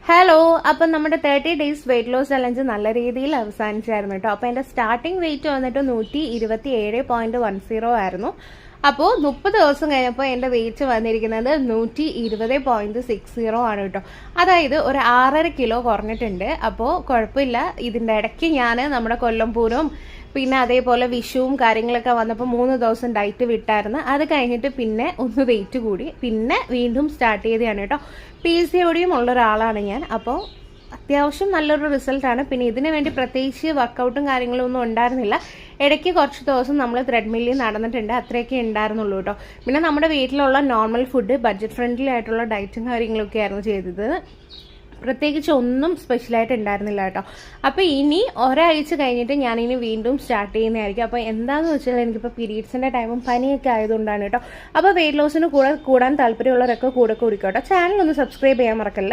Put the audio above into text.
Hello, അപ്പം നമ്മുടെ 30 days weight loss challenge നല്ല രീതിയിൽ അവസാനിച്ചായിരുന്നു കേട്ടോ. അപ്പോൾ എൻ്റെ സ്റ്റാർട്ടിംഗ് വെയിറ്റ് വന്നിട്ട് 127.10 ആയിരുന്നു. അപ്പോൾ 30 ദിവസം കഴിഞ്ഞപ്പോൾ എൻ്റെ വെയിറ്റ് വന്നിരിക്കുന്നത് 120.60 ആണ് കേട്ടോ. അതായത് ഒരു 6.5 കിലോ കുറഞ്ഞിട്ടുണ്ട്. അപ്പോൾ കുഴപ്പമില്ല. ഇതിൻ്റെ ഇടയ്ക്ക് ഞാൻ നമ്മുടെ കൊല്ലം പൂരവും പിന്നെ അതേപോലെ വിഷുവും കാര്യങ്ങളൊക്കെ വന്നപ്പോൾ 3 ദിവസം ഡയറ്റ് വിട്ടായിരുന്നു. അത് കഴിഞ്ഞിട്ട് പിന്നെ ഒന്ന് വെയിറ്റ് കൂടി, പിന്നെ വീണ്ടും സ്റ്റാർട്ട് ചെയ്തതാണ് കേട്ടോ. PCOD ഉള്ള ഒരാളാണ് ഞാൻ. അപ്പോൾ അത്യാവശ്യം നല്ലൊരു റിസൾട്ടാണ്. പിന്നെ ഇതിനു വേണ്ടി പ്രത്യേകിച്ച് വർക്കൗട്ടും കാര്യങ്ങളും ഒന്നും ഉണ്ടായിരുന്നില്ല. ഇടയ്ക്ക് കുറച്ച് ദിവസം നമ്മൾ ത്രെഡ്മില്ലിൽ നടന്നിട്ടുണ്ട്, അത്രയൊക്കെ ഉണ്ടായിരുന്നുള്ളൂ കേട്ടോ. പിന്നെ നമ്മുടെ വീട്ടിലുള്ള നോർമൽ ഫുഡ്, ബഡ്ജറ്റ് ഫ്രണ്ട്ലി ആയിട്ടുള്ള ഡയറ്റും കാര്യങ്ങളൊക്കെ ആയിരുന്നു ചെയ്തത്. പ്രത്യേകിച്ച് ഒന്നും സ്പെഷ്യലായിട്ട് ഉണ്ടായിരുന്നില്ല കേട്ടോ. അപ്പോൾ ഇനി ഒരാഴ്ച കഴിഞ്ഞിട്ട് ഞാനിനി വീണ്ടും സ്റ്റാർട്ട് ചെയ്യുന്നതായിരിക്കും. അപ്പോൾ എന്താണെന്ന് വെച്ചാൽ എനിക്കിപ്പോൾ പീരീഡ്സിൻ്റെ ടൈമും പനിയൊക്കെ ആയതുകൊണ്ടാണ് കേട്ടോ. അപ്പോൾ വെയിറ്റ് ലോസിന് കൂടാൻ താല്പര്യമുള്ളവരൊക്കെ കൂടെ കൂടിക്കോട്ടോ. ചാനൽ ഒന്ന് സബ്സ്ക്രൈബ് ചെയ്യാൻ മറക്കല്ലേ.